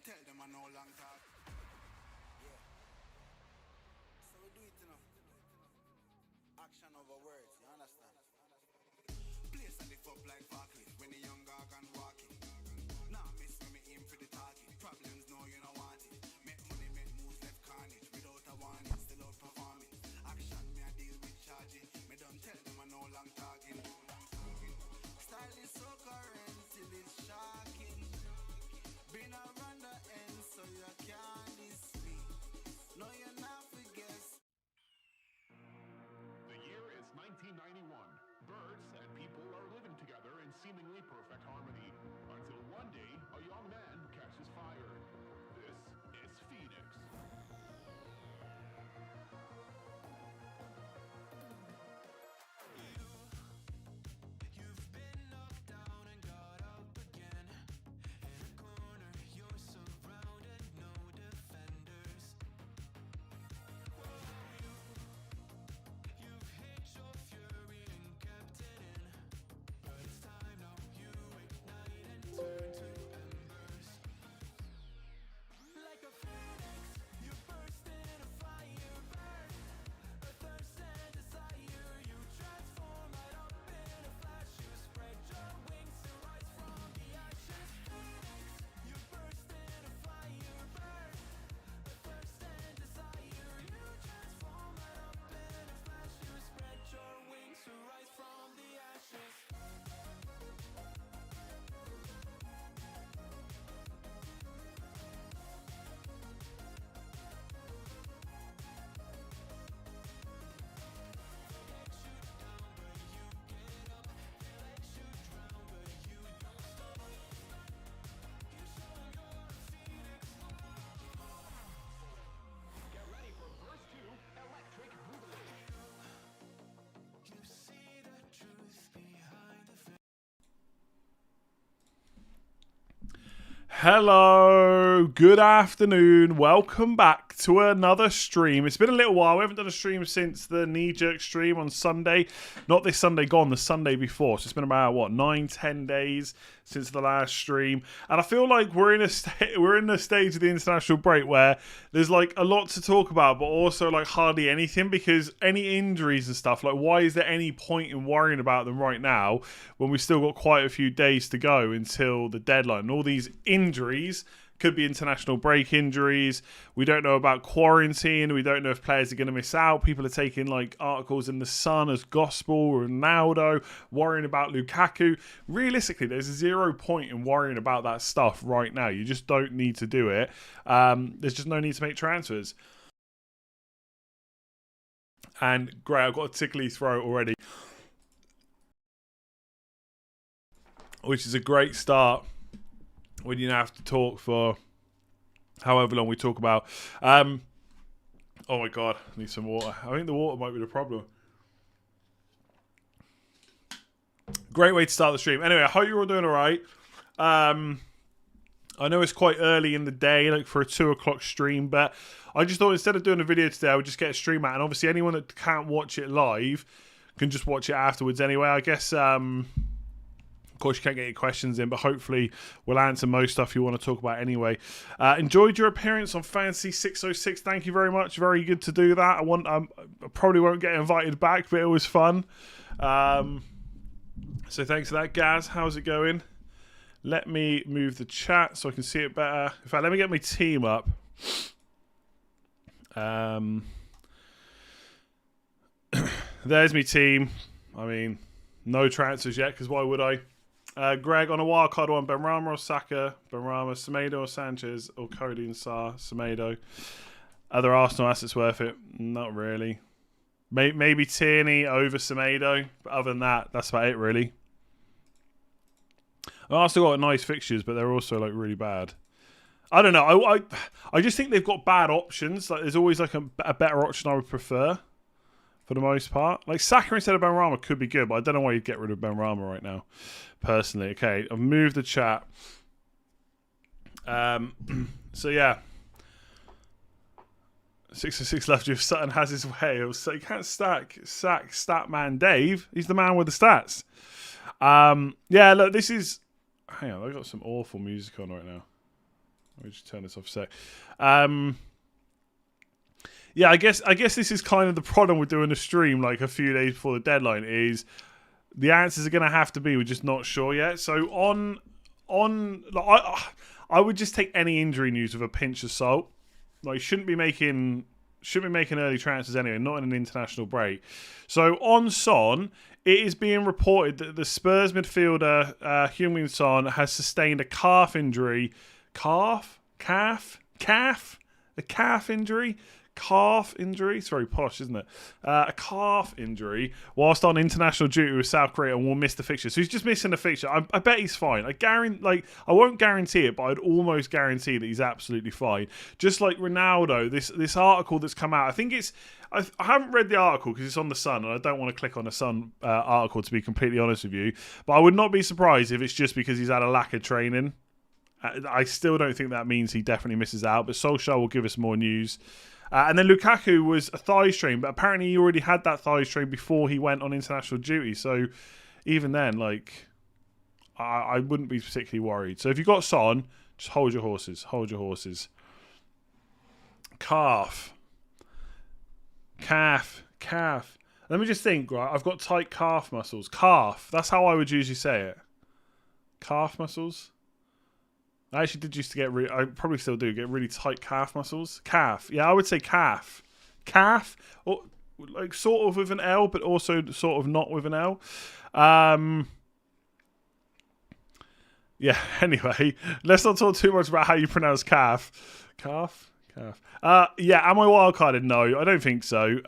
Tell them I know long talk. Yeah. So we do it, you know. Action over words, you understand? Place and lift up like Barkley when the young gargan walking. Now miss when me aim for the target. Problems no you don't want it. Make money, make moves, left carnage. Without a warning, still out performing. Action me I deal with charging. Me don't tell them I know long talking. Style is so current till it's shocking. Been around the end so you can't diss me. No, you're not for guess. The year is 1991. Birds and people are living together in seemingly perfect harmony. Until one day, a young man catches fire. This is Phoenix. Hello, good afternoon, welcome back to another stream. It's been a little while, we haven't done a stream since the knee-jerk stream on Sunday. Not this Sunday gone, the Sunday before. So it's been about, what, 9-10 days since the last stream. And I feel like we're in the stage of the international break where there's like a lot to talk about, but also like hardly anything, because any injuries and stuff, like why is there any point in worrying about them right now when we've still got quite a few days to go until the deadline? And all these injuries could be international break injuries. We don't know about quarantine. We don't know if players are going to miss out. People are taking like articles in the Sun as gospel. Ronaldo, worrying about Lukaku. Realistically, there's zero point in worrying about that stuff right now. You just don't need to do it. There's just no need to make transfers. And great, I've got a tickly throat already, which is a great start when you have to talk for however long we talk about. Oh my God, I need some water. I think the water might be the problem. Great way to start the stream. Anyway, I hope you're all doing all right. I know it's quite early in the day, like for a 2 o'clock stream, but I just thought instead of doing a video today, I would just get a stream out. And obviously anyone that can't watch it live can just watch it afterwards anyway. I guess... Of course, you can't get your questions in, but hopefully we'll answer most stuff you want to talk about anyway. Enjoyed your appearance on Fantasy 606. Thank you very much. Very good to do that. I probably won't get invited back, but it was fun. So thanks for that, Gaz. How's it going? Let me move the chat so I can see it better. In fact, let me get my team up. There's my team. I mean, no transfers yet, because why would I? Greg, on a wildcard one, Benrahma or Saka, Benrahma, Semedo or Sanchez, or Cody and Sarr, Semedo. Other Arsenal assets worth it? Not really. Maybe Tierney over Semedo, but other than that, that's about it, really. Arsenal got nice fixtures, but they're also like really bad. I don't know. I just think they've got bad options. Like there's always like a better option I would prefer for the most part. Like Saka instead of Benrahma could be good, but I don't know why you'd get rid of Benrahma right now, personally. Okay, I've moved the chat. So yeah. 606 left you if Sutton has his way. So you can't sack stat man Dave. He's the man with the stats. Yeah, look, this is... Hang on, I've got some awful music on right now. Let me just turn this off a sec. Yeah, I guess this is kind of the problem with doing a stream like a few days before the deadline is the answers are going to have to be we're just not sure yet. So I would just take any injury news with a pinch of salt. Like, shouldn't be making early transfers anyway, not in an international break. So on Son, it is being reported that the Spurs midfielder Heung-min Son has sustained a calf injury. Calf injury. It's very posh, isn't it? A calf injury whilst on international duty with South Korea and will miss the fixture. So he's just missing the fixture. I bet he's fine. I won't guarantee it, but I'd almost guarantee that he's absolutely fine. Just like Ronaldo, this article that's come out. I think it's... I haven't read the article because it's on The Sun, and I don't want to click on the Sun article, to be completely honest with you. But I would not be surprised if it's just because he's had a lack of training. I still don't think that means he definitely misses out, but Solskjaer will give us more news. And then Lukaku was a thigh strain, but apparently he already had that thigh strain before he went on international duty. So even then, like, I wouldn't be particularly worried. So if you've got Son, just hold your horses. Hold your horses. Calf. Let me just think, right? I've got tight calf muscles. Calf. That's how I would usually say it. Calf muscles. I actually did used to get I probably still do get really tight calf muscles. Calf. Yeah, I would say calf. Calf. Or like sort of with an L, but also sort of not with an L. Yeah, anyway. Let's not talk too much about how you pronounce calf. Calf? Yeah, am I wildcarded? No, I don't think so.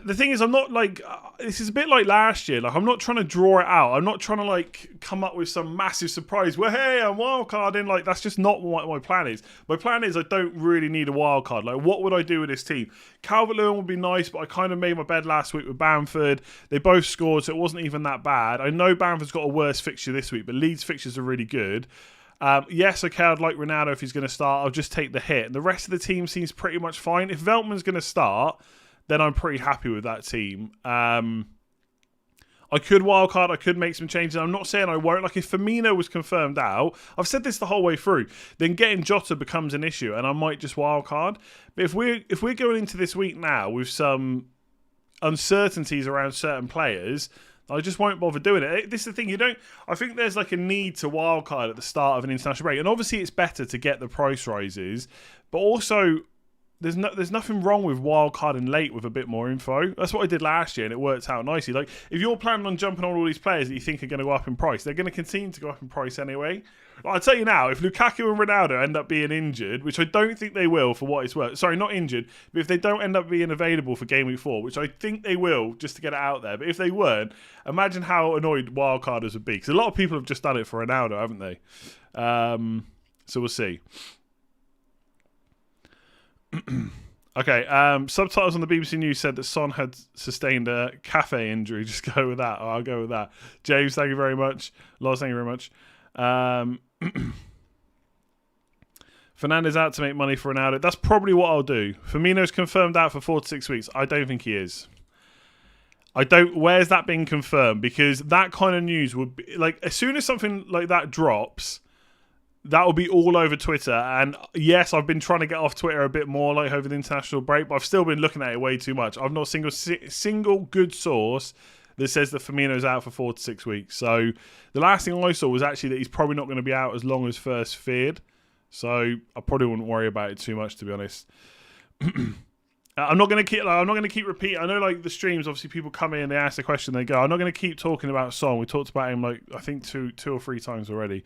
The thing is, I'm not like... this is a bit like last year. Like, I'm not trying to draw it out. I'm not trying to, like, come up with some massive surprise where, hey, I'm wildcarding. Like, that's just not what my plan is. My plan is I don't really need a wildcard. Like, what would I do with this team? Calvert-Lewin would be nice, but I kind of made my bed last week with Bamford. They both scored, so it wasn't even that bad. I know Bamford's got a worse fixture this week, but Leeds' fixtures are really good. Yes, okay, I'd like Ronaldo if he's going to start. I'll just take the hit. And the rest of the team seems pretty much fine. If Veltman's going to start... then I'm pretty happy with that team. I could wildcard, I could make some changes. I'm not saying I won't. Like, if Firmino was confirmed out, I've said this the whole way through, then getting Jota becomes an issue, and I might just wildcard. But if we're going into this week now with some uncertainties around certain players, I just won't bother doing it. This is the thing, I think there's like a need to wildcard at the start of an international break. And obviously it's better to get the price rises, but also... There's nothing wrong with wildcarding late with a bit more info. That's what I did last year, and it worked out nicely. Like, if you're planning on jumping on all these players that you think are going to go up in price, they're going to continue to go up in price anyway. I'll tell you now, if Lukaku and Ronaldo end up being injured, which I don't think they will for what it's worth. Sorry, not injured, but if they don't end up being available for Gameweek 4, which I think they will, just to get it out there. But if they weren't, imagine how annoyed wildcarders would be. Because a lot of people have just done it for Ronaldo, haven't they? So we'll see. Okay, subtitles on the BBC News said that Son had sustained a cafe injury. Just go with that. I'll go with that. James, thank you very much. Lars, thank you very much. Fernandes out to make money for Ronaldo. That's probably what I'll do. Firmino's confirmed out for 4 to 6 weeks. I don't think he is. Where's that being confirmed? Because that kind of news would be... like, as soon as something like that drops... that will be all over Twitter. And yes, I've been trying to get off Twitter a bit more like over the international break, but I've still been looking at it way too much. I've not single good source that says that Firmino's out for 4 to 6 weeks. So the last thing I saw was actually that he's probably not going to be out as long as first feared. So I probably wouldn't worry about it too much, to be honest. I'm not going to keep repeating. I know, like, the streams, obviously people come in, they ask the question, they go. I'm not going to keep talking about Son. We talked about him, like, I think two or three times already.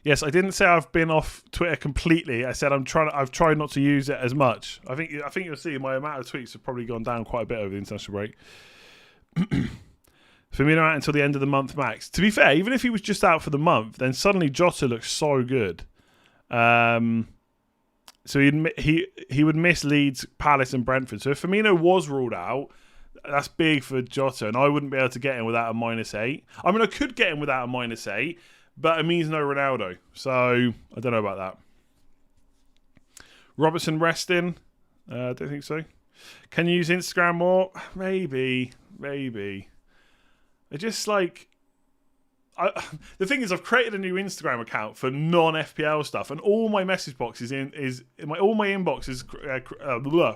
Yes, I didn't say I've been off Twitter completely. I said I've tried not to use it as much. I think you'll see my amount of tweets have probably gone down quite a bit over the international break. Firmino out until the end of the month max. To be fair, even if he was just out for the month, then suddenly Jota looks so good. So he would miss Leeds, Palace and Brentford. So if Firmino was ruled out, that's big for Jota, and I wouldn't be able to get him without a -8. I mean, I could get him without a -8, but it means no Ronaldo. So I don't know about that. Robertson resting? I don't think so. Can you use Instagram more? Maybe. I just like... the thing is, I've created a new Instagram account for non-FPL stuff, and all my message box all my inbox is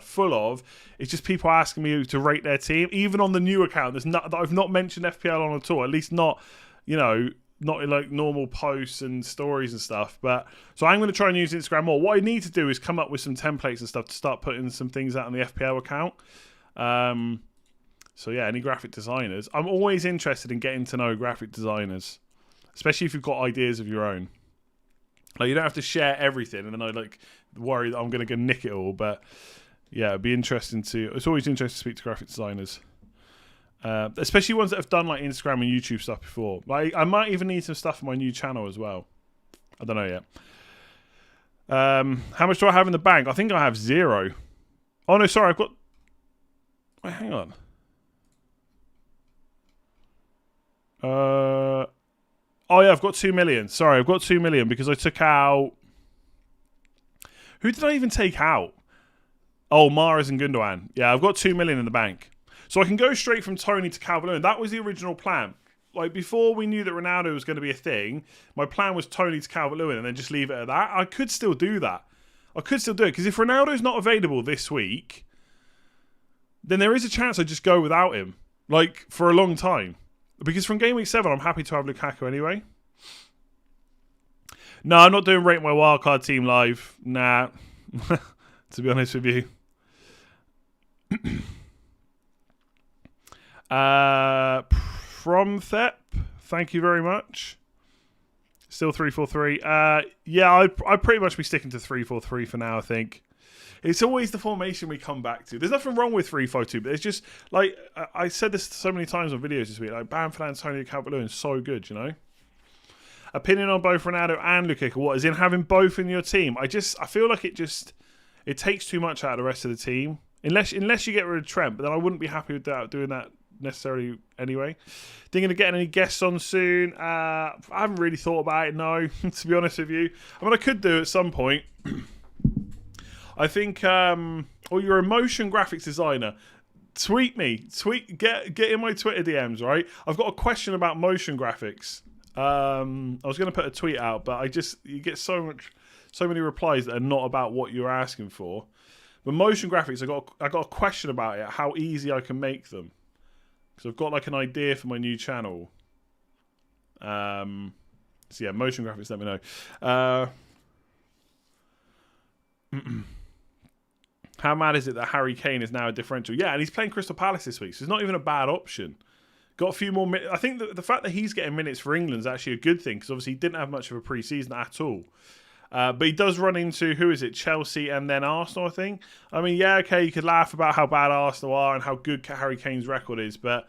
full of. It's just people asking me to rate their team. Even on the new account, that I've not mentioned FPL on at all. At least not in like normal posts and stories and stuff. But so I'm going to try and use Instagram more. What I need to do is come up with some templates and stuff to start putting some things out on the FPL account. So yeah, any graphic designers. I'm always interested in getting to know graphic designers, especially if you've got ideas of your own. Like, you don't have to share everything, and then I like worry that I'm going to go nick it all. But yeah, it'd be interesting to. It's always interesting to speak to graphic designers, especially ones that have done like Instagram and YouTube stuff before. Like, I might even need some stuff for my new channel as well. I don't know yet. How much do I have in the bank? I think I have 0. Oh no, sorry, I've got. Wait, hang on. Oh yeah, I've got 2 million. Sorry, I've got 2 million because I took out... Who did I even take out? Oh, Mahrez and Gundogan. Yeah, I've got 2 million in the bank. So I can go straight from Tony to Calvert-Lewin. That was the original plan. Like, before we knew that Ronaldo was going to be a thing, my plan was Tony to Calvert-Lewin and then just leave it at that. I could still do that. I could still do it, because if Ronaldo's not available this week, then there is a chance I just go without him, like, for a long time. Because from Game Week 7, I'm happy to have Lukaku anyway. No, I'm not doing Rate My Wildcard Team live. Nah, to be honest with you. From Thep, thank you very much. Still 3-4-3. Yeah, I'd pretty much be sticking to 3-4-3 for now, I think. It's always the formation we come back to. There's nothing wrong with 3-5-2, but it's just, like, I said this so many times on videos this week, like, Bamford, Antonio, Calvert-Lewin is so good, you know? Opinion on both Ronaldo and Lukaku, what, is in having both in your team? I feel like it takes too much out of the rest of the team. Unless you get rid of Trent, but then I wouldn't be happy with doing that necessarily anyway. Thinking of getting any guests on soon? I haven't really thought about it, no, to be honest with you. I mean, I could do at some point. I think, you're a motion graphics designer. Tweet me. Get in my Twitter DMs, right? I've got a question about motion graphics. I was going to put a tweet out, but you get so many replies that are not about what you're asking for. But motion graphics, I got a question about it, how easy I can make them. Because I've got like an idea for my new channel. So yeah, motion graphics, let me know. How mad is it that Harry Kane is now a differential? Yeah, and he's playing Crystal Palace this week, so it's not even a bad option. Got a few more minutes. I think the fact that he's getting minutes for England is actually a good thing, because obviously he didn't have much of a pre-season at all. But he does run into, who is it, Chelsea and then Arsenal, I think. I mean, yeah, okay, you could laugh about how bad Arsenal are and how good Harry Kane's record is, but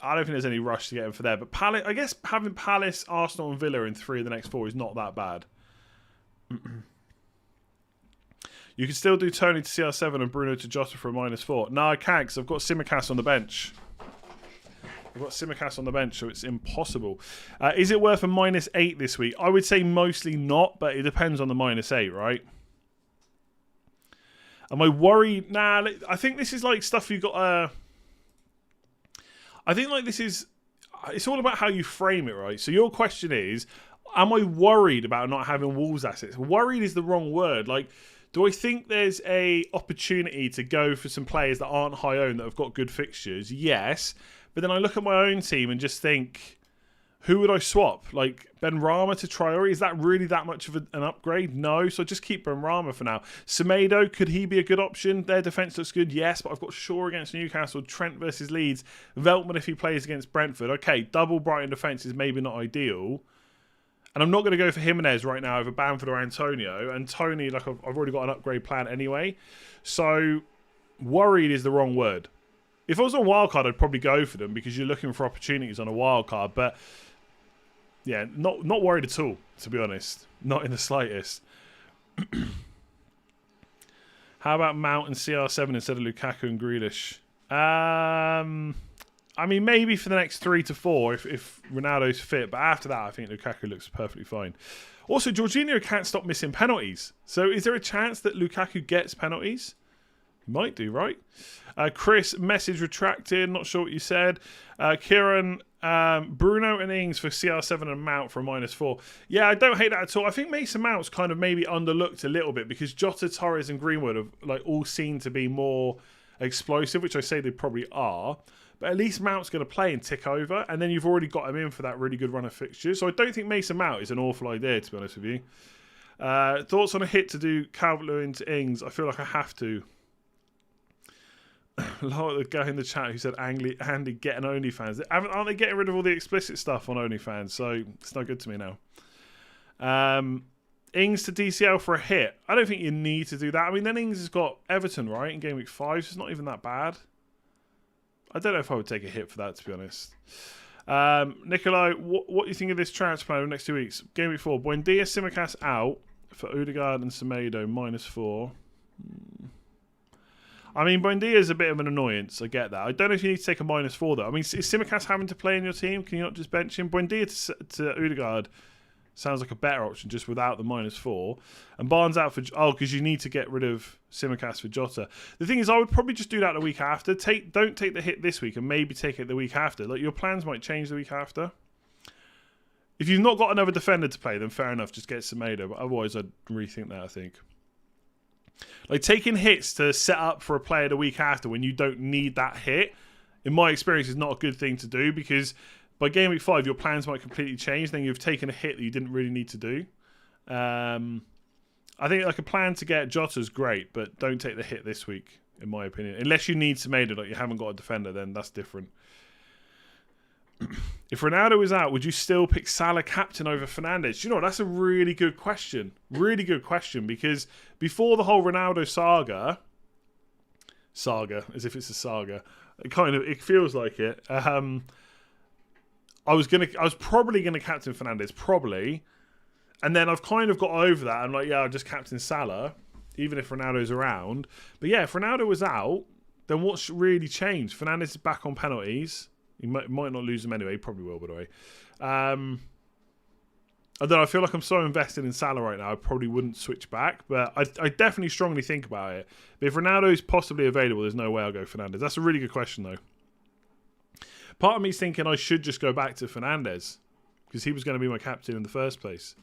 I don't think there's any rush to get him for there. But Palace, I guess having Palace, Arsenal and Villa in 3 of the next 4 is not that bad. You can still do Tony to CR7 and Bruno to Jota for a -4. No, I can't, because I've got Simicast on the bench. So it's impossible. Is it worth a -8 this week? I would say mostly not, but it depends on the -8, right? Am I worried? Nah, I think this is like stuff you got. I think like this is. It's all about how you frame it, right? So your question is, am I worried about not having Wolves assets? Worried is the wrong word. Like, Do I think there's a opportunity to go for some players that aren't high owned that have got good fixtures? Yes. But then I look at my own team and just think, who would I swap? Like Benrahma to Traore? Is that really that much of an upgrade? No. So just keep Benrahma for now. Semedo, could he be a good option? Their defence looks good. Yes, but I've got Shaw against Newcastle, Trent versus Leeds, Veltman if he plays against Brentford. Okay, double Brighton defence is maybe not ideal. And I'm not going to go for Jimenez right now over Bamford or Antonio. And Tony, like I've already got an upgrade plan anyway. So worried is the wrong word. If I was on Wildcard, I'd probably go for them because you're looking for opportunities on a Wildcard. But yeah, not worried at all, to be honest. Not in the slightest. How about Mount and CR7 instead of Lukaku and Grealish? I mean, maybe for the next 3 to 4 if Ronaldo's fit. But after that, I think Lukaku looks perfectly fine. Also, Jorginho can't stop missing penalties. So is there a chance that Lukaku gets penalties? He might do, right? Chris, message retracted. Not sure what you said. Kieran, Bruno and Ings for CR7 and Mount for a -4. Yeah, I don't hate that at all. I think Mason Mount's kind of maybe underlooked a little bit because Jota, Torres and Greenwood have like all seen to be more explosive, which I say they probably are. But at least Mount's going to play and tick over, and then you've already got him in for that really good run of fixtures. So I don't think Mason Mount is an awful idea, to be honest with you. Thoughts on a hit to do Calvert-Lewin to Ings? I feel like I have to. Like the guy in the chat who said Andy get an OnlyFans. Aren't they getting rid of all the explicit stuff on OnlyFans? So it's not good to me now. Ings to DCL for a hit. I don't think you need to do that. I mean, then Ings has got Everton, right, in Game Week 5, so it's not even that bad. I don't know if I would take a hit for that, to be honest. Nikolai, what do you think of this transfer plan over the next 2 weeks? Game Week 4. Buendia, Simicast out for Odegaard and Semedo, -4. I mean, Buendia is a bit of an annoyance. I get that. I don't know if you need to take a -4, though. I mean, is Simicast having to play in your team? Can you not just bench him? Buendia to Odegaard sounds like a better option just without the -4. And Barnes out for... Oh, because you need to get rid of Simicast for Jota. The thing is, I would probably just do that the week after. Don't take the hit this week and maybe take it the week after. Like, your plans might change the week after. If you've not got another defender to play, then fair enough. Just get Semedo. But otherwise, I'd rethink that, I think. Like, taking hits to set up for a player the week after when you don't need that hit, in my experience, is not a good thing to do because... by Game Week 5, your plans might completely change. Then you've taken a hit that you didn't really need to do. I think like a plan to get Jota is great, but don't take the hit this week, in my opinion. Unless you need Semedo, like you haven't got a defender, then that's different. If Ronaldo is out, would you still pick Salah captain over Fernandes? You know, that's a really good question. Really good question, because before the whole Ronaldo saga, as if it's a saga, it feels like it. I was probably gonna captain Fernandes, probably, and then I've kind of got over that. I'm like, yeah, I'll just captain Salah, even if Ronaldo's around. But yeah, if Ronaldo was out, then what's really changed? Fernandes is back on penalties. He might not lose them anyway. He probably will, by the way. I don't know. I feel like I'm so invested in Salah right now, I probably wouldn't switch back. But I definitely strongly think about it. But if Ronaldo is possibly available, there's no way I'll go Fernandes. That's a really good question, though. Part of me's thinking I should just go back to Fernandes because he was going to be my captain in the first place.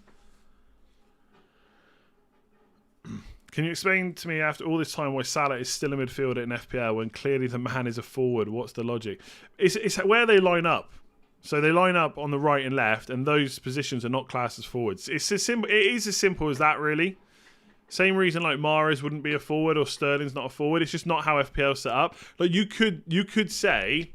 Can you explain to me after all this time why Salah is still a midfielder in FPL when clearly the man is a forward? What's the logic? It's where they line up. So they line up on the right and left, and those positions are not classed as forwards. It is as simple as that, really. Same reason like Mahrez wouldn't be a forward or Sterling's not a forward. It's just not how FPL's set up. Like you could say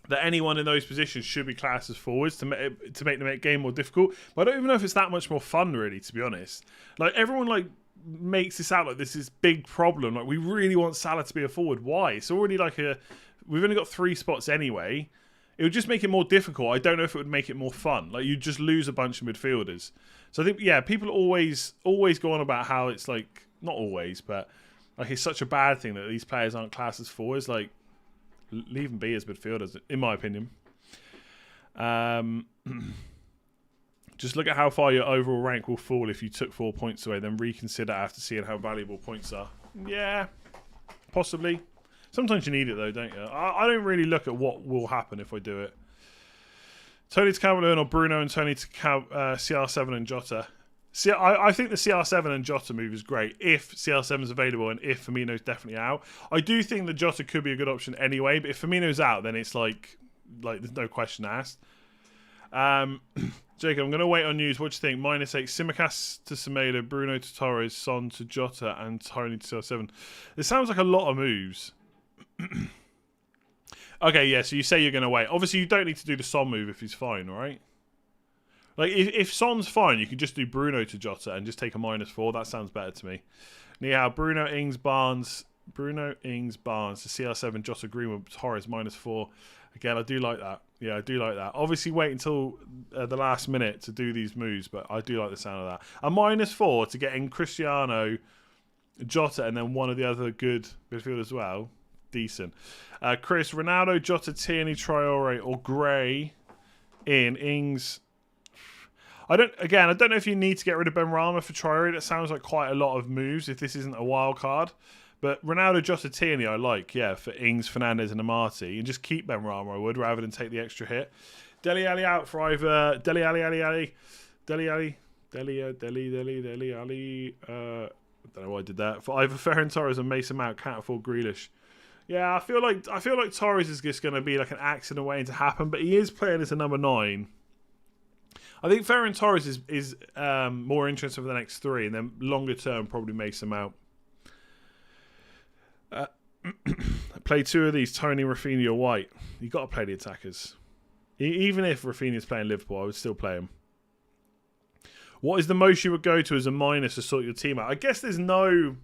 that anyone in those positions should be classed as forwards to make the game more difficult. But I don't even know if it's that much more fun, really, to be honest. Like everyone makes this out like this is big problem. Like we really want Salah to be a forward. Why? It's already we've only got 3 spots anyway. It would just make it more difficult. I don't know if it would make it more fun. Like you just lose a bunch of midfielders. So I think people always go on about how it's like not always, but like it's such a bad thing that these players aren't classed as forwards. Like leave them be as midfielders, in my opinion. Just look at how far your overall rank will fall if you took 4 points away, then reconsider after seeing how valuable points are. Yeah, possibly. Sometimes you need it though, don't you? I don't really look at what will happen if I do it. Tony to Calvert-Lewin or Bruno and Tony to CR7 and Jota. See, I think the CR7 and Jota move is great if CR7 is available and if Firmino's definitely out. I do think that Jota could be a good option anyway, but if Firmino's out, then it's like there's no question asked. Jacob, I'm going to wait on news. What do you think? -8, Simicast to Semedo, Bruno to Torres, Son to Jota, and Tony to CR7. It sounds like a lot of moves. Okay, yeah, so you say you're going to wait. Obviously, you don't need to do the Son move if he's fine, right? Like, if Son's fine, you can just do Bruno to Jota and just take a -4. That sounds better to me. Now, Bruno, Ings, Barnes to CR7, Jota, Greenwood, Torres, -4. Again, I do like that. Yeah, I do like that. Obviously, wait until the last minute to do these moves, but I do like the sound of that. A -4 to get in Cristiano, Jota, and then one of the other good midfielders as well. Decent. Chris, Ronaldo, Jota, Tierney, Traore, or Gray in Ings. I don't know if you need to get rid of Benrahma for Traore. That sounds like quite a lot of moves if this isn't a wild card. But Ronaldo, Jota, Tierney, I like, yeah, for Ings, Fernandez, and Amati. And just keep Benrahma, I would, rather than take the extra hit. Dele Alli out for either Dele Alli. I don't know why I did that. For either Ferran Torres and Mason Mount, can't afford Grealish. Yeah, I feel like Torres is just going to be like an accident waiting to happen, but he is playing as a number 9. I think Ferran Torres is more interesting for the next 3, and then longer term probably Mason Mount. Play 2 of these, Tony, Rafinha, White. You got to play the attackers. Even if Rafinha's playing Liverpool, I would still play him. What is the most you would go to as a minus to sort your team out? I guess there's no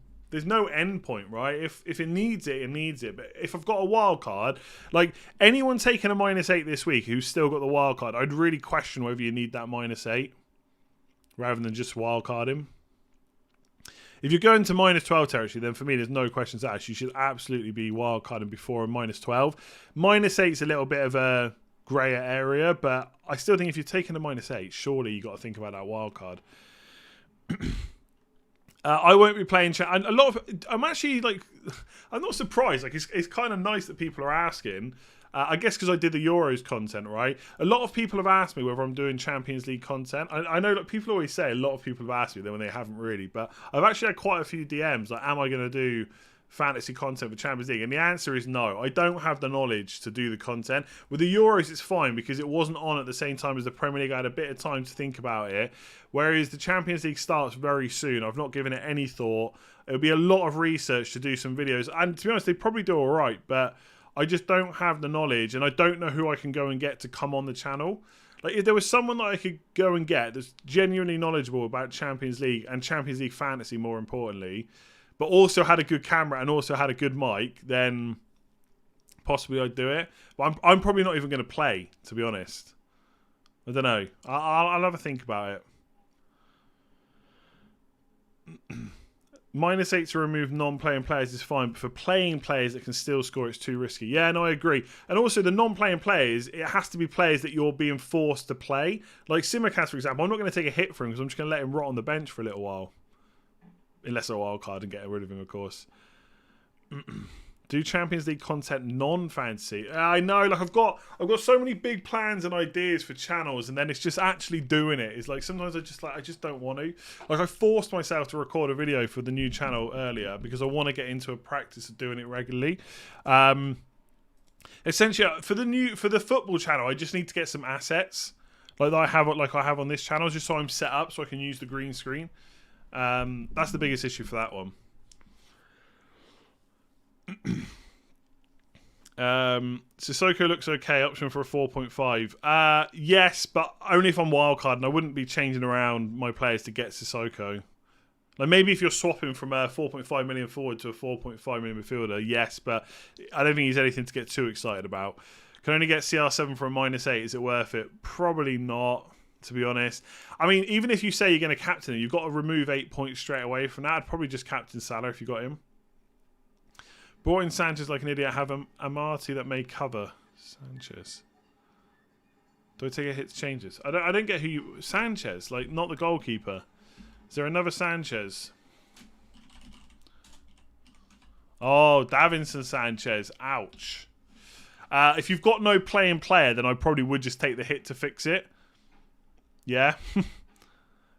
end point, right? If it needs it, it needs it. But if I've got a wild card, like anyone taking a -8 this week who's still got the wild card, I'd really question whether you need that -8 rather than just wild card him. If you're going to -12 territory, then for me, there's no questions asked. You should absolutely be wildcarding before a -12. -8's a little bit of a grayer area, but I still think if you're taking a -8, surely you got to think about that wildcard. I won't be playing. I'm actually like, I'm not surprised. Like, it's kind of nice that people are asking. I guess because I did the Euros content, right? A lot of people have asked me whether I'm doing Champions League content. I know that people always say a lot of people have asked me, then when they haven't really. But I've actually had quite a few DMs like, am I going to do fantasy content for Champions League? And the answer is no. I don't have the knowledge to do the content. With the Euros, it's fine because it wasn't on at the same time as the Premier League. I had a bit of time to think about it. Whereas the Champions League starts very soon. I've not given it any thought. It'll be a lot of research to do some videos. And to be honest, they probably do all right. But I just don't have the knowledge, and I don't know who I can go and get to come on the channel. Like, if there was someone that I could go and get that's genuinely knowledgeable about Champions League and Champions League fantasy, more importantly, but also had a good camera and also had a good mic, then possibly I'd do it. But I'm probably not even going to play, to be honest. I don't know. I'll have a think about it. -8 to remove non-playing players is fine, but for playing players that can still score, it's too risky. Yeah, no, I agree. And also, the non-playing players, it has to be players that you're being forced to play. Like Simicast, for example, I'm not going to take a hit for him because I'm just going to let him rot on the bench for a little while. Unless I wild card and get rid of him, of course. Do Champions League content non-fantasy. I know, like I've got so many big plans and ideas for channels, and then it's just actually doing it. It's like sometimes I just don't want to. Like I forced myself to record a video for the new channel earlier because I want to get into a practice of doing it regularly. Essentially, for the football channel, I just need to get some assets like I have on this channel, just so I'm set up so I can use the green screen. That's the biggest issue for that one. Sissoko looks okay. Option for a 4.5. Yes, but only if I'm wildcard, and I wouldn't be changing around my players to get Sissoko. Like maybe if you're swapping from a 4.5 million forward to a 4.5 million midfielder, yes, but I don't think he's anything to get too excited about. Can only get CR7 for a -8. Is it worth it? Probably not, to be honest. I mean, even if you say you're going to captain him, you've got to remove 8 points straight away from that. I'd probably just captain Salah if you got him. Brought in Sanchez like an idiot. Have a Marty that may cover Sanchez. Do I take a hit to changes? I don't get who you... Sanchez, like not the goalkeeper. Is there another Sanchez? Oh, Davinson Sanchez. Ouch. If you've got no playing player, then I probably would just take the hit to fix it. Yeah.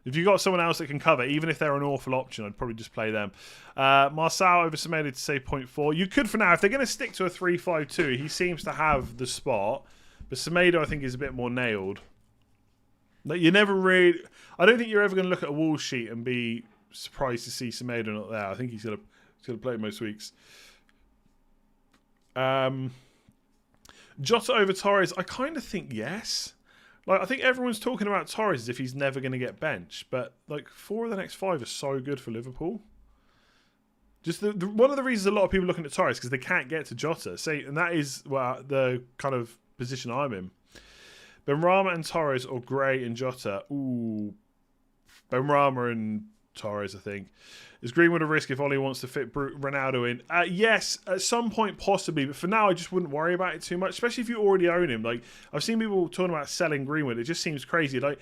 If you've got someone else that can cover, even if they're an awful option, I'd probably just play them. Marçal over Semedo to save 0.4. You could for now. If they're going to stick to a 3-5-2, he seems to have the spot. But Semedo, I think, is a bit more nailed. Like, you never really... I don't think you're ever going to look at a Wolves sheet and be surprised to see Semedo not there. I think he's going to play most weeks. Jota over Torres, I kind of think yes. Like, I think everyone's talking about Torres as if he's never going to get benched, but like 4 of the next 5 are so good for Liverpool. Just one of the reasons a lot of people are looking at Torres because they can't get to Jota. And that is the kind of position I'm in. Benrahma and Torres or Gray and Jota. Ooh, Benrahma and Torres, I think. Is Greenwood a risk if Ollie wants to fit Ronaldo in? Yes, at some point possibly, but for now I just wouldn't worry about it too much, especially if you already own him. Like, I've seen people talking about selling Greenwood. It just seems crazy. Like,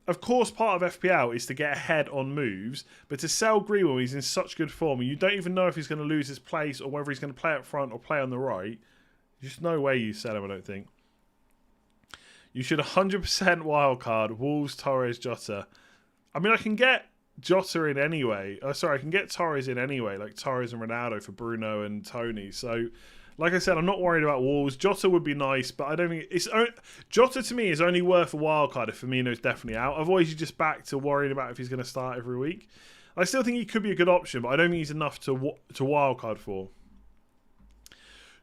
of course, part of FPL is to get ahead on moves, but to sell Greenwood, he's in such good form, and you don't even know if he's going to lose his place or whether he's going to play up front or play on the right. There's just no way you sell him, I don't think. You should 100% wildcard Wolves, Torres, Jota. I mean, I can get Jota in anyway. I can get Torres in anyway, like Torres and Ronaldo for Bruno and Tony. So, like I said, I'm not worried about Wolves. Jota would be nice, but I don't think Jota to me is only worth a wild card if Firmino's definitely out. Otherwise, you're just back to worrying about if he's going to start every week. I still think he could be a good option, but I don't think he's enough to wild card for.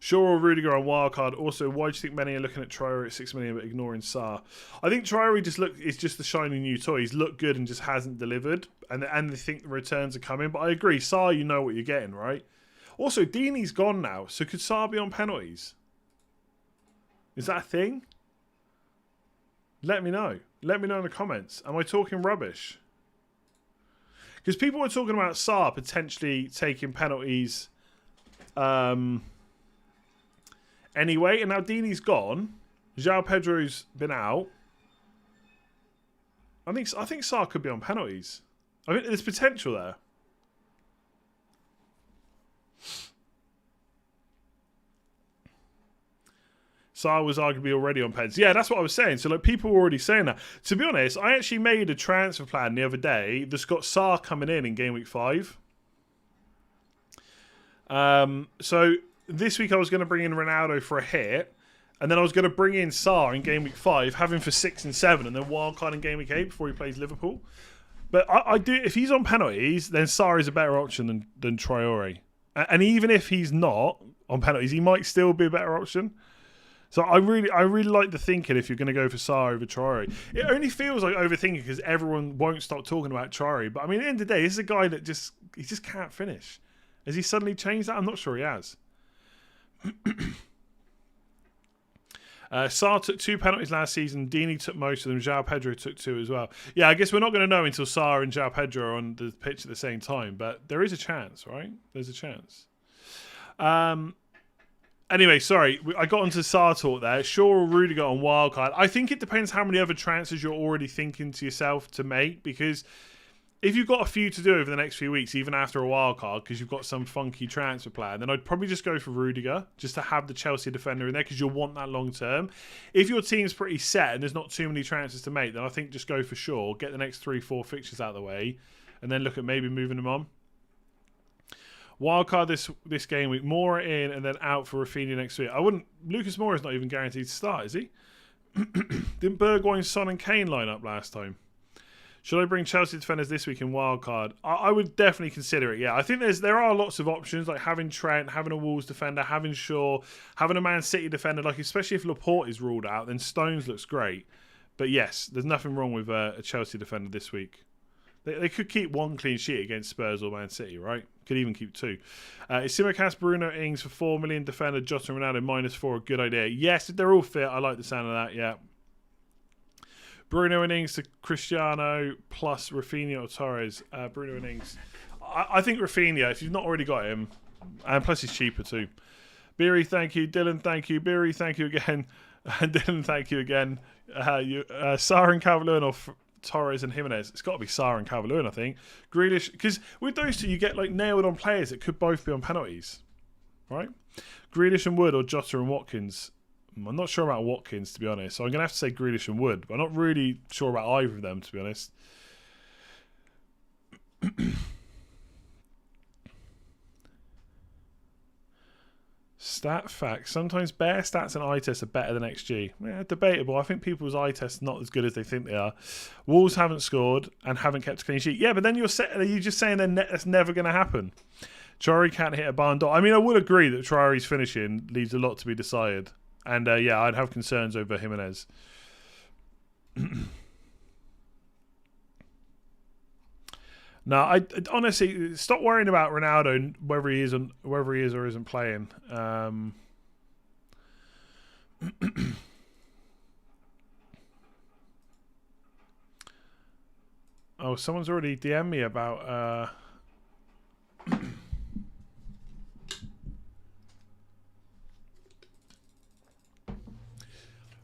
Shaw or Rudiger on wildcard. Also, why do you think many are looking at Traore at 6 million but ignoring Sarr? I think Traore is just the shiny new toy. He's looked good and just hasn't delivered. And they think the returns are coming. But I agree, Sarr, you know what you're getting, right? Also, Deeney's gone now. So could Sarr be on penalties? Is that a thing? Let me know. Let me know in the comments. Am I talking rubbish? Because people were talking about Sarr potentially taking penalties... Anyway, and now Deeney's gone. João Pedro's been out. I think Sarr could be on penalties. I mean, there's potential there. Sarr was arguably already on pens. Yeah, that's what I was saying. So, like, people were already saying that. To be honest, I actually made a transfer plan the other day that's got Sarr coming in Game Week 5. So... This week I was going to bring in Ronaldo for a hit, and then I was going to bring in Sarr in Game Week 5, have him for 6 and 7, and then wildcard in Game Week 8 before he plays Liverpool. But I do, if he's on penalties, then Sarr is a better option than Traore. And even if he's not on penalties, he might still be a better option. So I really like the thinking if you're going to go for Sarr over Traore. It only feels like overthinking because everyone won't stop talking about Traore. But I mean, at the end of the day, this is a guy that he just can't finish. Has he suddenly changed that? I'm not sure he has. Sarr took 2 penalties last season. Deeney took most of them. João Pedro took 2 as well. Yeah, I guess we're not going to know until Sarr and João Pedro are on the pitch at the same time. But there is a chance, right? There's a chance. Anyway, sorry. I got onto Sarr talk there. Shaw or Rudiger on wildcard. I think it depends how many other transfers you're already thinking to yourself to make. Because if you've got a few to do over the next few weeks, even after a wildcard, because you've got some funky transfer plan, then I'd probably just go for Rudiger, just to have the Chelsea defender in there, because you'll want that long term. If your team's pretty set and there's not too many transfers to make, then I think just go for Shaw, get the next 3-4 fixtures out of the way, and then look at maybe moving them on. Wildcard this game week, Moura in and then out for Rafinha next week. Lucas Moura's not even guaranteed to start, is he? Didn't Bergwijn, Son and Kane line up last time? Should I bring Chelsea defenders this week in wildcard? I would definitely consider it, yeah. I think there are lots of options, like having Trent, having a Wolves defender, having Shaw, having a Man City defender, like especially if Laporte is ruled out, then Stones looks great. But yes, there's nothing wrong with a Chelsea defender this week. They could keep 1 clean sheet against Spurs or Man City, right? Could even keep 2. Is Simicast, Bruno, Ings for 4 million defender, Jota and Ronaldo -4 a good idea? Yes, if they're all fit, I like the sound of that, yeah. Bruno and Ings to Cristiano plus Rafinha or Torres. Bruno and Ings. I think Rafinha, if you've not already got him, and plus he's cheaper too. Beery, thank you. Dylan, thank you. Beery, thank you again. And Dylan, thank you again. Sarr and Calvert-Lewin or Torres and Jimenez. It's got to be Sarr and Calvert-Lewin, I think. Grealish, because with those two, you get like nailed on players that could both be on penalties, right? Grealish and Wood or Jota and Watkins. I'm not sure about Watkins, to be honest. So I'm going to have to say Grealish and Wood. But I'm not really sure about either of them, to be honest. Stat facts. Sometimes bare stats and eye tests are better than XG. Yeah, debatable. I think people's eye tests are not as good as they think they are. Wolves haven't scored and haven't kept a clean sheet. Yeah, but then you're just saying that's never going to happen. Traore can't hit a barn door. I mean, I would agree that Traore's finishing leaves a lot to be desired. And yeah, I'd have concerns over Jimenez. No, I honestly stop worrying about Ronaldo, whether he is or isn't playing. Oh, someone's already DM'd me about.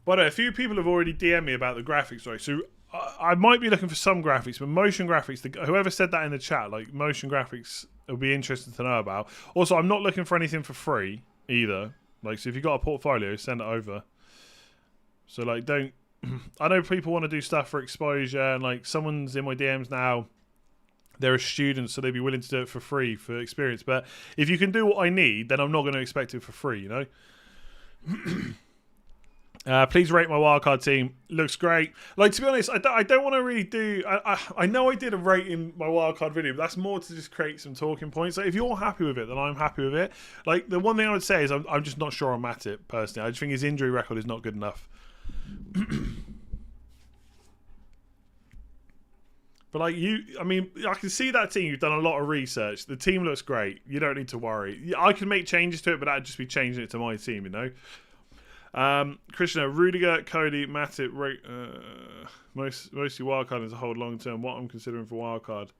But a few people have already DM'd me about the graphics, right? So I might be looking for some graphics, but motion graphics, whoever said that in the chat, like motion graphics, it'll be interesting to know about. Also, I'm not looking for anything for free either. Like, so if you've got a portfolio, send it over. So, like, don't... I know people want to do stuff for exposure, and, like, someone's in my DMs now. They're a student, so they'd be willing to do it for free for experience. But if you can do what I need, then I'm not going to expect it for free, you know? Please rate my wildcard team. Looks great. Like, to be honest, I don't want to really do... I know I did a rating my wildcard video, but that's more to just create some talking points. Like, if you're happy with it, then I'm happy with it. Like, the one thing I would say is I'm just not sure on Matip, personally. I just think his injury record is not good enough. But, like, I mean, I can see that team. You've done a lot of research. The team looks great. You don't need to worry. I can make changes to it, but that'd just be changing it to my team, you know? Krishna, Rudiger, Cody, Matip, mostly wildcard as a whole long term. What I'm considering for wildcard.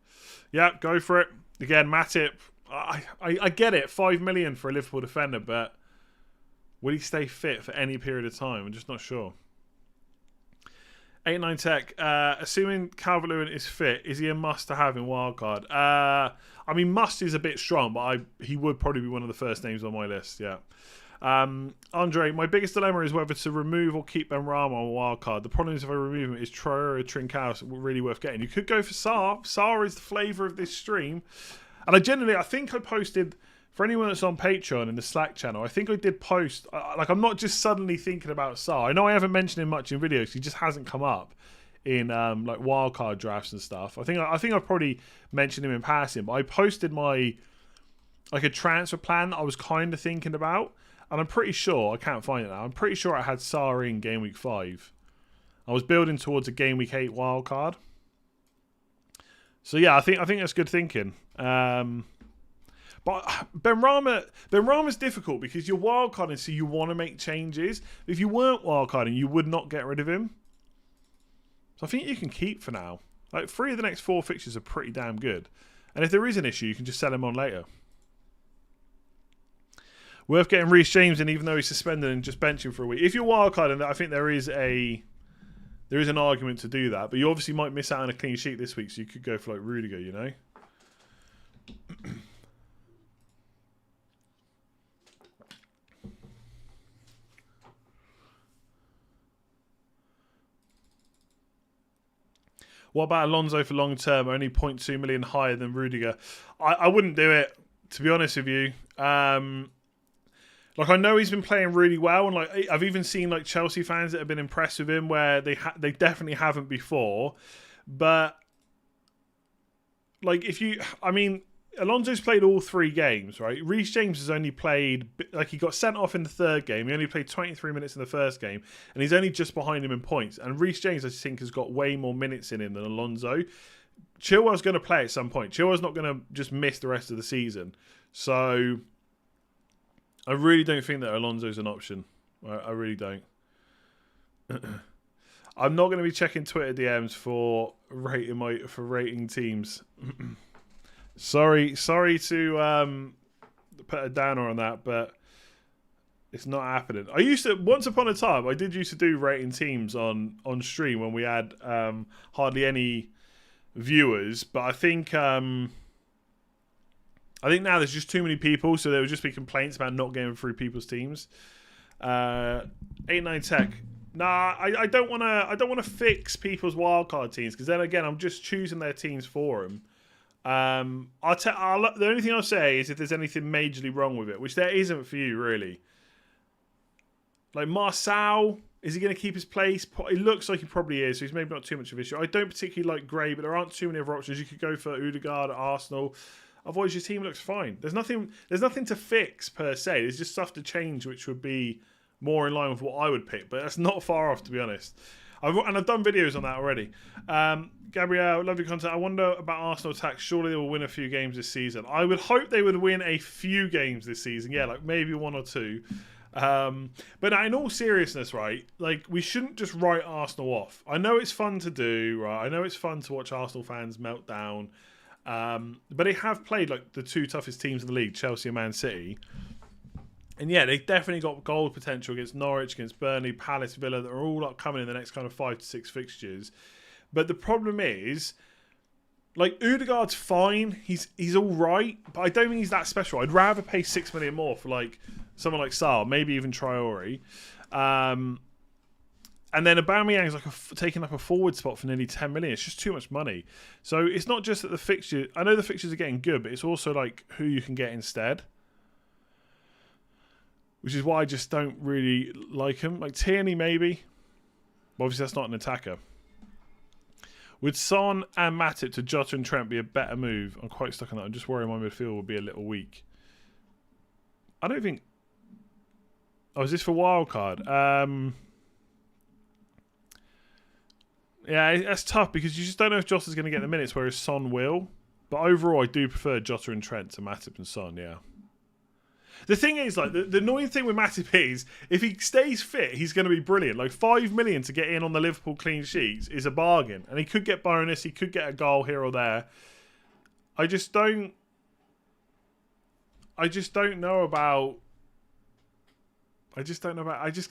Yeah, go for it. Again, Matip, I get it. 5 million for a Liverpool defender, but will he stay fit for any period of time? I'm just not sure. 89 Tech, assuming Calvert-Lewin is fit, is he a must to have in wildcard? I mean, must is a bit strong, but he would probably be one of the first names on my list, yeah. Andre, my biggest dilemma is whether to remove or keep Benrahma on wildcard. The problem is if I remove him, is Traore or Trincao really worth getting? You could go for Sarr. Sarr is the flavour of this stream. And I think I posted, for anyone that's on Patreon in the Slack channel, I think I did post, like I'm not just suddenly thinking about Sarr. I know I haven't mentioned him much in videos, he just hasn't come up in like wildcard drafts and stuff. I think I've probably mentioned him in passing, but I posted my, like a transfer plan that I was kind of thinking about. And I'm pretty sure, I can't find it now, I'm pretty sure I had Sarr in Game Week 5. I was building towards a Game Week 8 wildcard. So yeah, I think that's good thinking. But Benrahma's difficult because you're wildcarding, so you want to make changes. If you weren't wildcarding, you would not get rid of him. So I think you can keep for now. Like 3 of the next 4 fixtures are pretty damn good. And if there is an issue, you can just sell him on later. Worth getting Reece James in, even though he's suspended, and just bench him for a week. If you're wildcarding, I think there is an argument to do that. But you obviously might miss out on a clean sheet this week, so you could go for like Rudiger, you know. What about Alonso for long term? Only 0.2 million higher than Rudiger. I wouldn't do it, to be honest with you. Like, I know he's been playing really well, and like I've even seen like Chelsea fans that have been impressed with him where they definitely haven't before. But like, Alonso's played all 3 games, right? Reece James has only played, like, he got sent off in the 3rd game. He only played 23 minutes in the 1st game, and he's only just behind him in points. And Reece James, I think, has got way more minutes in him than Alonso. Chilwell's going to play at some point. Chilwell's not going to just miss the rest of the season. So I really don't think that Alonso's an option. I really don't. I'm not going to be checking Twitter DMs for rating teams. Sorry to put a downer on that, but it's not happening. Once upon a time, I did used to do rating teams on stream when we had hardly any viewers, but I think now there's just too many people, so there would just be complaints about not getting through people's teams. 89 Tech. Nah, I don't want to fix people's wildcard teams, because then again, I'm just choosing their teams for them. The only thing I'll say is if there's anything majorly wrong with it, which there isn't for you, really. Like Marçal, is he going to keep his place? It looks like he probably is, so he's maybe not too much of an issue. I don't particularly like Gray, but there aren't too many other options. You could go for Odegaard at Arsenal. Otherwise, your team looks fine. There's nothing to fix per se. There's just stuff to change, which would be more in line with what I would pick. But that's not far off, to be honest. I've done videos on that already. Gabrielle, love your content. I wonder about Arsenal attack. Surely they will win a few games this season. I would hope they would win a few games this season. Yeah, like maybe 1 or 2. But in all seriousness, right, like we shouldn't just write Arsenal off. I know it's fun to do, right? I know it's fun to watch Arsenal fans melt down. But they have played like the 2 toughest teams in the league, Chelsea and Man City. And yeah, they definitely got goal potential against Norwich, against Burnley, Palace, Villa, that are all like coming in the next kind of 5 to 6 fixtures. But the problem is, like, Odegaard's fine. He's all right, but I don't think he's that special. I'd rather pay 6 million more for like someone like Sarr, maybe even Traore. And then Aubameyang's like taking up a forward spot for nearly 10 million. It's just too much money. So it's not just that the fixture. I know the fixtures are getting good, but it's also like who you can get instead. Which is why I just don't really like him. Like Tierney, maybe. But obviously, that's not an attacker. Would Son and Matip to Jota and Trent be a better move? I'm quite stuck on that. I'm just worried my midfield will be a little weak. I don't think... Oh, is this for Wildcard? Yeah, that's tough because you just don't know if Jota's going to get the minutes, whereas Son will. But overall, I do prefer Jota and Trent to Matip and Son, yeah. The thing is, like, the annoying thing with Matip is, if he stays fit, he's going to be brilliant. Like, 5 million to get in on the Liverpool clean sheets is a bargain. And he could get bonus, he could get a goal here or there. I just don't know about... I just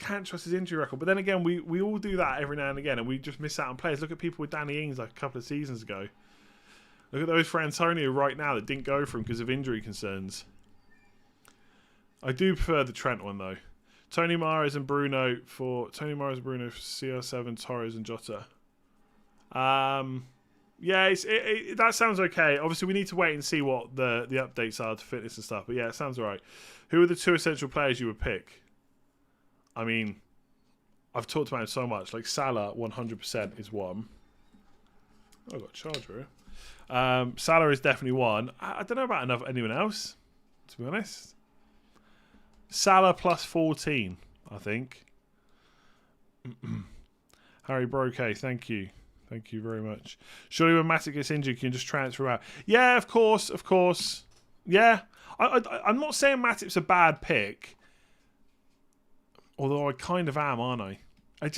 can't trust his injury record. But then again, we all do that every now and again, and we just miss out on players. Look at people with Danny Ings like a couple of seasons ago. Look at those for Antonio right now that didn't go for him because of injury concerns. I do prefer the Trent one though. Tony Mahrez and Bruno for CR7, Torres and Jota. Yeah, that sounds okay. Obviously, we need to wait and see what the updates are to fitness and stuff. But yeah, it sounds alright. Who are the 2 essential players you would pick? I mean, I've talked about him so much. Like Salah, 100% is one. Oh, I got a charger here. Salah is definitely one. I don't know about anyone else, to be honest. Salah plus 14, I think. Harry Broke, thank you. Thank you very much. Surely when Matic gets injured, you can just transfer out. Yeah, of course. Yeah. I'm not saying Matip's a bad pick. Although I kind of am, aren't I? There's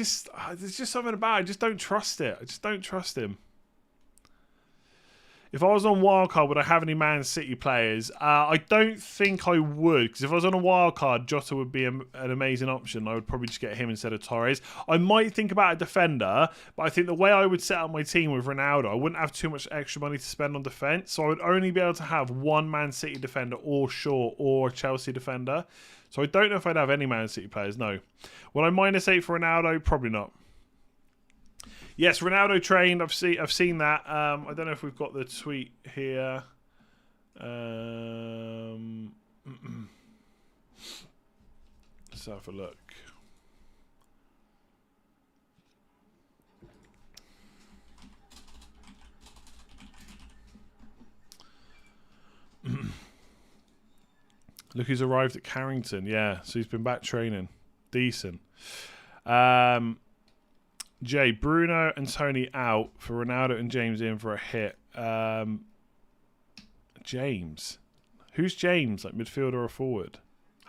just something about it. I just don't trust it. I just don't trust him. If I was on Wildcard, would I have any Man City players? I don't think I would, because if I was on a Wildcard, Jota would be an amazing option. I would probably just get him instead of Torres. I might think about a defender, but I think the way I would set up my team with Ronaldo, I wouldn't have too much extra money to spend on defence, so I would only be able to have one Man City defender or Shaw or Chelsea defender. So I don't know if I'd have any Man City players, no. Would I -8 for Ronaldo? Probably not. Yes, Ronaldo trained. I've seen that. I don't know if we've got the tweet here. Let's have a look. Look who's arrived at Carrington. Yeah, so he's been back training. Decent. Jay, Bruno and Tony out for Ronaldo and James in for a hit. James. Who's James? Like midfielder or forward?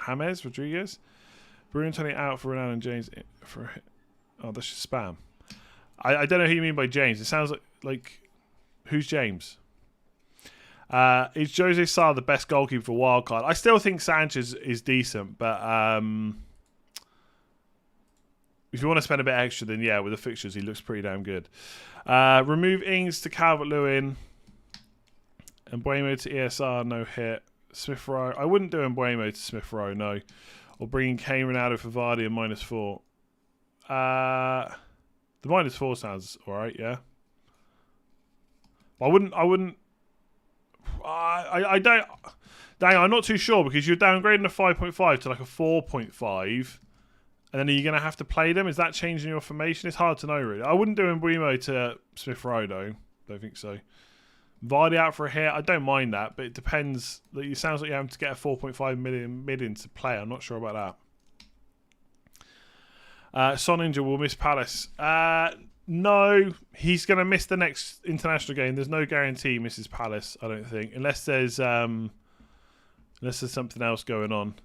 James Rodriguez? Bruno and Tony out for Ronaldo and James in for a hit. Oh, that's just spam. I don't know who you mean by James. It sounds like who's James? Is Jose Sarr the best goalkeeper for Wildcard? I still think Sanchez is decent, but if you want to spend a bit extra, then yeah, with the fixtures, he looks pretty damn good. Remove Ings to Calvert-Lewin. And Mbuemo to ESR, no hit. Smith Rowe. I wouldn't do Mbuemo to Smith Rowe, no. Or bringing Kane Ronaldo for Vardy and -4. The -4 sounds alright, yeah. But I wouldn't I don't. Dang, I'm not too sure because you're downgrading a 5.5 to like a 4.5, and then are you going to have to play them? Is that changing your formation? It's hard to know, really. I wouldn't do Mbuimo to Smith Rowe, though. Don't think so. Vardy out for a hit. I don't mind that, but it depends. It sounds like you're having to get a 4.5 million mid in to play. I'm not sure about that. Son injured will miss Palace. No, he's going to miss the next international game. There's no guarantee he misses Palace, I don't think, unless there's something else going on.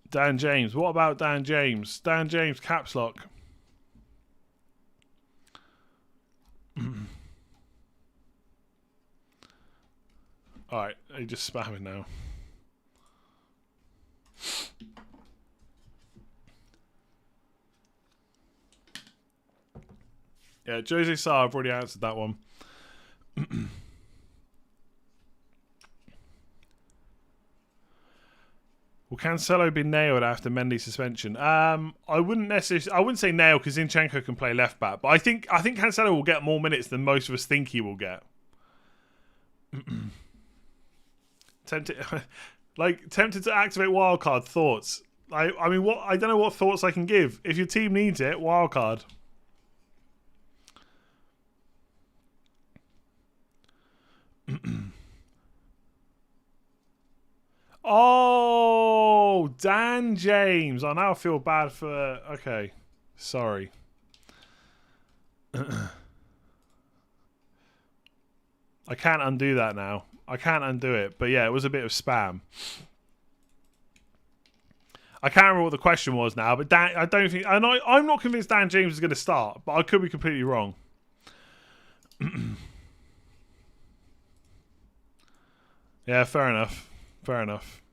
Dan James. What about Dan James? Dan James, caps lock. Alright, he's just spamming now. Yeah, Jose Sarr, I've already answered that one. Will Cancelo be nailed after Mendy's suspension? I wouldn't say nailed because Zinchenko can play left back, but I think Cancelo will get more minutes than most of us think he will get. Tempted to activate wildcard. Thoughts? I mean, what? I don't know what thoughts I can give. If your team needs it, wildcard. Oh, Dan James. I now feel bad for... Okay. Sorry. I can't undo that now. I can't undo it. But yeah, it was a bit of spam. I can't remember what the question was now, but Dan, I don't think... And I'm not convinced Dan James is going to start, but I could be completely wrong. Yeah, fair enough. Fair enough.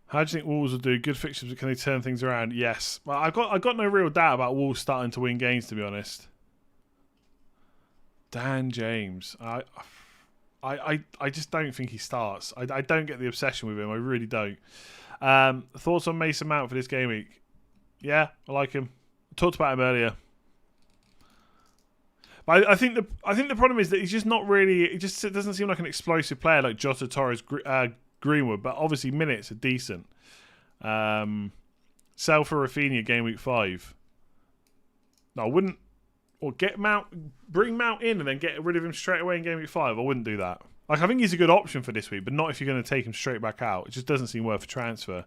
How do you think Wolves will do? Good fixtures, but can they turn things around? Yes. Well, I got no real doubt about Wolves starting to win games, to be honest. Dan James. I just don't think he starts. I don't get the obsession with him. I really don't. Thoughts on Mason Mount for this game week? Yeah, I like him. I talked about him earlier. But I think the problem is that he's just not really. He just doesn't seem like an explosive player like Jota, Torres, Greenwood. But obviously minutes are decent. Sell for Rafinha game week 5. No, I wouldn't. Or bring Mount in and then get rid of him straight away in game week 5. I wouldn't do that. Like, I think he's a good option for this week, but not if you're going to take him straight back out. It just doesn't seem worth a transfer.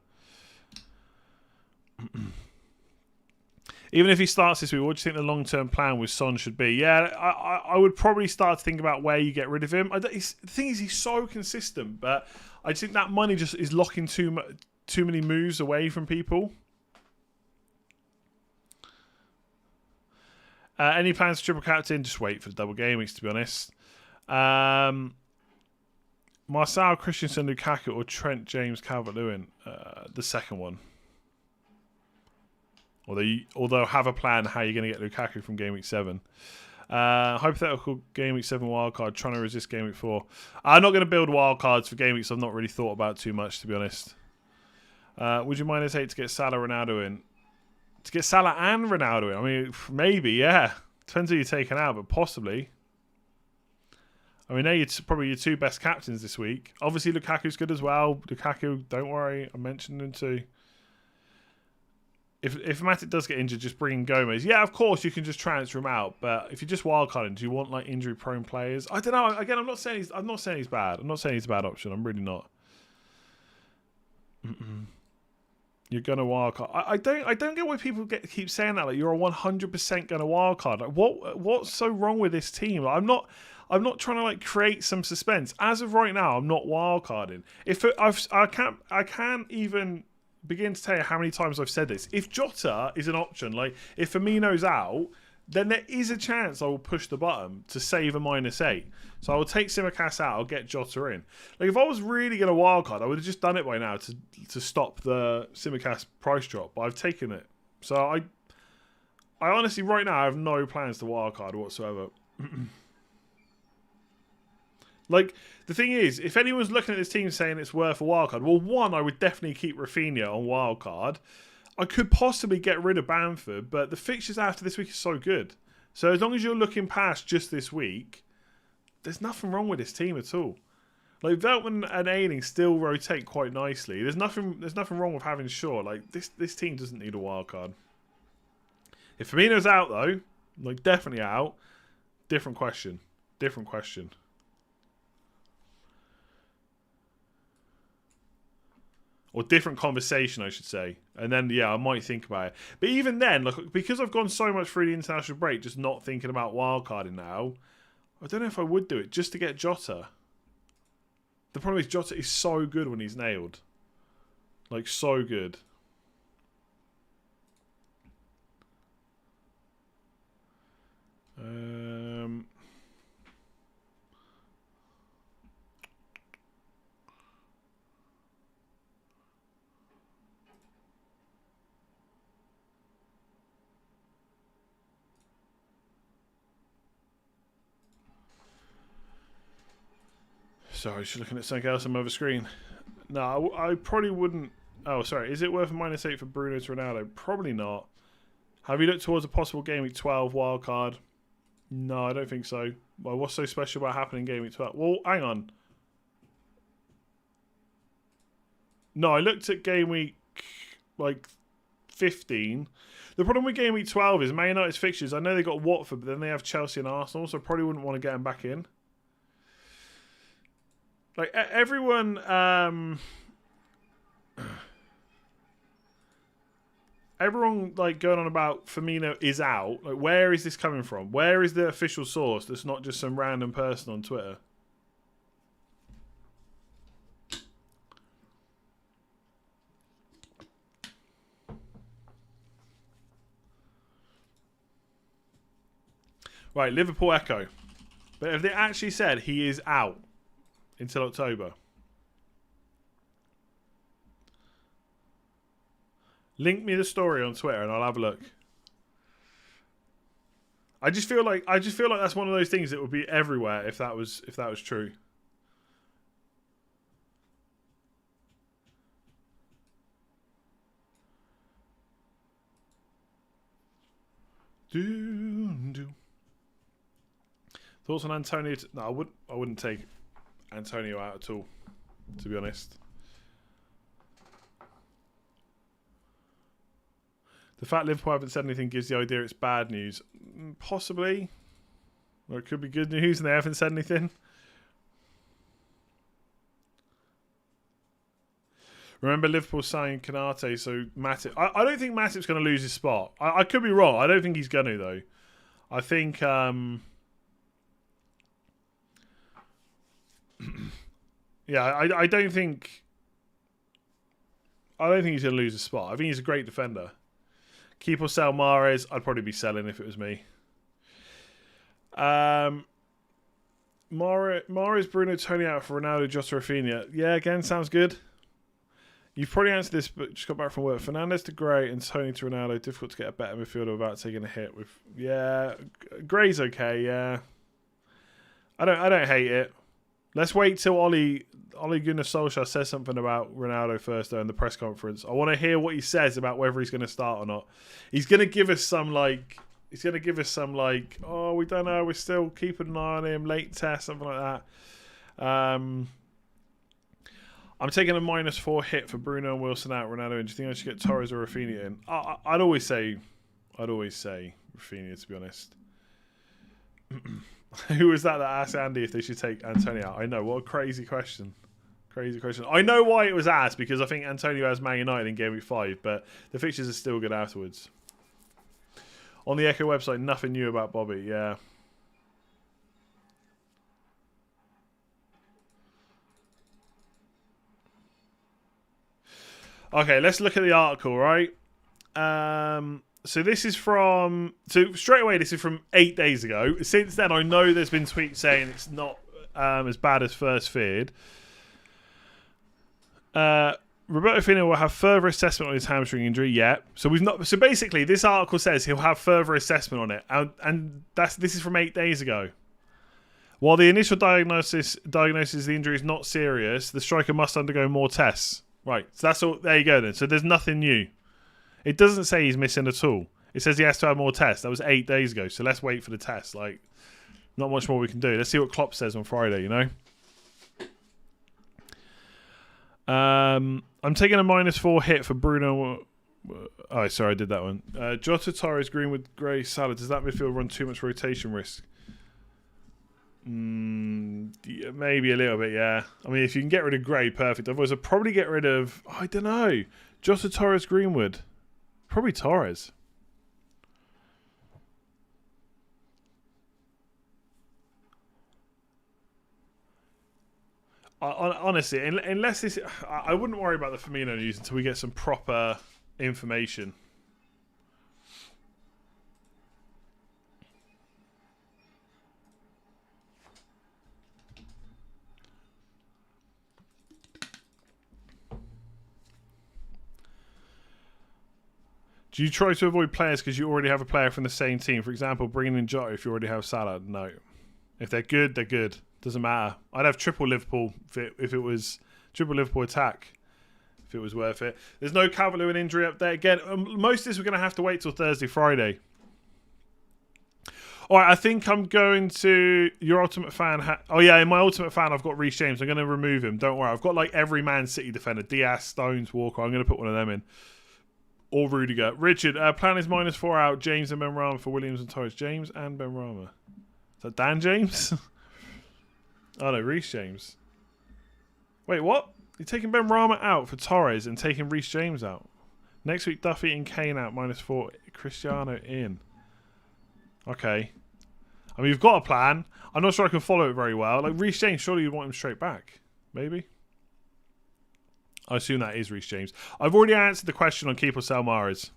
Even if he starts this week, what do you think the long-term plan with Son should be? Yeah, I would probably start to think about where you get rid of him. The thing is, he's so consistent, but I just think that money just is locking too many moves away from people. Any plans to triple captain? Just wait for the double game weeks, to be honest. Marcel, Christensen, Lukaku, or Trent, James, Calvert-Lewin? The second one. Although have a plan how you're going to get Lukaku from game week 7. Hypothetical game week 7 wildcard, trying to resist game week 4. I'm not going to build wildcards for game weeks I've not really thought about too much, to be honest. Would you mind hesitate to get Salah, Ronaldo in? To get Salah and Ronaldo in? I mean, maybe, yeah. Depends who you're taking out, but possibly. I mean, they're probably your two best captains this week. Obviously, Lukaku's good as well. Lukaku, don't worry, I mentioned him too. If Matic does get injured, just bring in Gomez. Yeah, of course, you can just transfer him out. But if you're just wildcarding, do you want like injury-prone players? I don't know. Again, I'm not saying he's bad. I'm not saying he's a bad option. I'm really not. You're gonna wildcard. I don't get why people keep saying that. Like you're 100% gonna wildcard. Like what's so wrong with this team? Like, I'm not trying to like create some suspense. As of right now, I'm not wildcarding. I can't even begin to tell you how many times I've said this. If Jota is an option, like if Firmino's out, then there is a chance I will push the button to save a -8. So I will take Tsimikas out, I'll get Jota in. Like if I was really going to wildcard, I would have just done it by now to stop the Tsimikas price drop, but I've taken it. So I honestly, right now, I have no plans to wildcard whatsoever. Like, the thing is, if anyone's looking at this team saying it's worth a wildcard, well, one, I would definitely keep Rafinha on wildcard. I could possibly get rid of Bamford, but the fixtures after this week is so good. So as long as you're looking past just this week, there's nothing wrong with this team at all. Like, Veltman and Ayling still rotate quite nicely. There's nothing wrong with having Shaw. Like, this team doesn't need a wildcard. If Firmino's out, though, like, definitely out, different question. Different question. Or different conversation, I should say. And then, yeah, I might think about it. But even then, look, because I've gone so much through the international break, just not thinking about wildcarding now, I don't know if I would do it just to get Jota. The problem is Jota is so good when he's nailed. Like, so good. Sorry, just looking at something else on my other screen. No, I probably wouldn't. Oh, sorry. Is it worth -8 for Bruno to Ronaldo? Probably not. Have you looked towards a possible Game Week 12 wildcard? No, I don't think so. Well, what's so special about happening in Game Week 12? Well, hang on. No, I looked at Game Week, like, 15. The problem with Game Week 12 is Man United's fixtures. I know they got Watford, but then they have Chelsea and Arsenal, so I probably wouldn't want to get them back in. Like, everyone... everyone, like, going on about Firmino is out. Like, where is this coming from? Where is the official source that's not just some random person on Twitter? Right, Liverpool Echo. But if they actually said he is out until October... Link me the story on Twitter and I'll have a look. I just feel like that's one of those things that would be everywhere if that was true. Thoughts on Antonio? No, I wouldn't take Antonio out at all, to be honest. The fact Liverpool haven't said anything gives the idea it's bad news. Possibly. Or it could be good news and they haven't said anything. Remember Liverpool signing Kanate, so Matip... I don't think Matip's going to lose his spot. I could be wrong. I don't think he's going to, though. I think... yeah, I don't think... I don't think he's going to lose his spot. I think he's a great defender. Keep or sell Mahrez. I'd probably be selling if it was me. Mahrez, Bruno, Tony out for Ronaldo, Jota, Rafinha. Yeah, again, sounds good. You've probably answered this, but just got back from work. Fernandes to Gray and Tony to Ronaldo. Difficult to get a better midfielder without taking a hit. With Gray's okay. Yeah, I don't hate it. Let's wait till Ole Gunnar Solskjaer says something about Ronaldo first, though, in the press conference. I want to hear what he says about whether he's going to start or not. He's going to give us some, like... oh, we don't know, we're still keeping an eye on him, late test, something like that. I'm taking a -4 hit for Bruno and Wilson out, Ronaldo, and do you think I should get Torres or Rafinha in? I'd always say Rafinha, to be honest. Who was that asked Andy if they should take Antonio out? I know, what a crazy question. Crazy question. I know why it was asked, because I think Antonio has Man United in Game Week 5, but the fixtures are still good afterwards. On the Echo website, nothing new about Bobby, yeah. Okay, let's look at the article, right? So this is from... So straight away, this is from 8 days ago. Since then, I know there's been tweets saying it's not as bad as first feared. Roberto Firmino will have further assessment on his hamstring injury. Yeah. So we've not. So basically, this article says he'll have further assessment on it, and this is from 8 days ago. While the initial diagnosis the injury is not serious, the striker must undergo more tests. Right. So that's all. There you go then. So there's nothing new. It doesn't say he's missing at all. It says he has to have more tests. That was 8 days ago. So let's wait for the test. Like, not much more we can do. Let's see what Klopp says on Friday. You know. I'm taking a -4 hit for Bruno. Oh, sorry, I did that one. Jota, Torres, Greenwood, Gray, Salah. Does that midfield run too much rotation risk? Yeah, maybe a little bit, yeah. I mean, if you can get rid of Gray, perfect. Otherwise, I'd probably get rid of... I don't know. Jota, Torres, Greenwood. Probably Torres. Honestly, unless this... I wouldn't worry about the Firmino news until we get some proper information. Do you try to avoid players because you already have a player from the same team? For example, bringing in Jota if you already have Salah? No. If they're good, they're good. Doesn't matter. I'd have triple Liverpool if it was triple Liverpool attack. If it was worth it. There's no Calvert-Lewin injury up there. Again, most of this we're going to have to wait till Thursday, Friday. All right, I think I'm going to your Ultimate Fan. Oh, yeah, in my Ultimate Fan, I've got Reece James. I'm going to remove him. Don't worry. I've got like every Man City defender. Diaz, Stones, Walker. I'm going to put one of them in. Or Rudiger. Richard, plan is -4 out. James and Benrahma for Williams and Torres. James and Benrahma. Is that Dan James? Oh, no, Reece James. Wait, what? You're taking Benrahma out for Torres and taking Reece James out. Next week, Duffy and Kane out, -4. Cristiano in. Okay. I mean, you've got a plan. I'm not sure I can follow it very well. Like, Reece James, surely you'd want him straight back. Maybe? I assume that is Reece James. I've already answered the question on keep or sell Mahrez.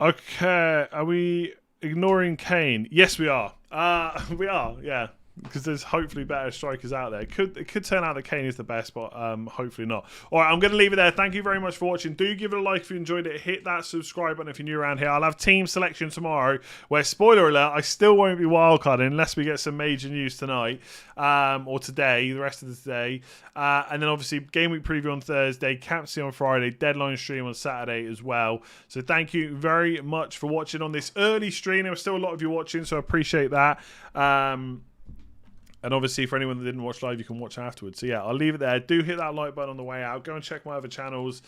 Okay, are we ignoring Kane? Yes, we are. We are, yeah. Because there's hopefully better strikers out there. It could turn out that Kane is the best, but hopefully not. All right, I'm going to leave it there. Thank you very much for watching. Do give it a like if you enjoyed it. Hit that subscribe button if you're new around here. I'll have team selection tomorrow, where, spoiler alert, I still won't be wildcarding unless we get some major news tonight or today, the rest of the day. And then obviously game week preview on Thursday, captaincy on Friday, deadline stream on Saturday as well. So thank you very much for watching on this early stream. There was still a lot of you watching, so I appreciate that. And obviously, for anyone that didn't watch live, you can watch afterwards. So yeah, I'll leave it there. Do hit that like button on the way out. Go and check my other channels.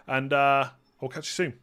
And I'll catch you soon.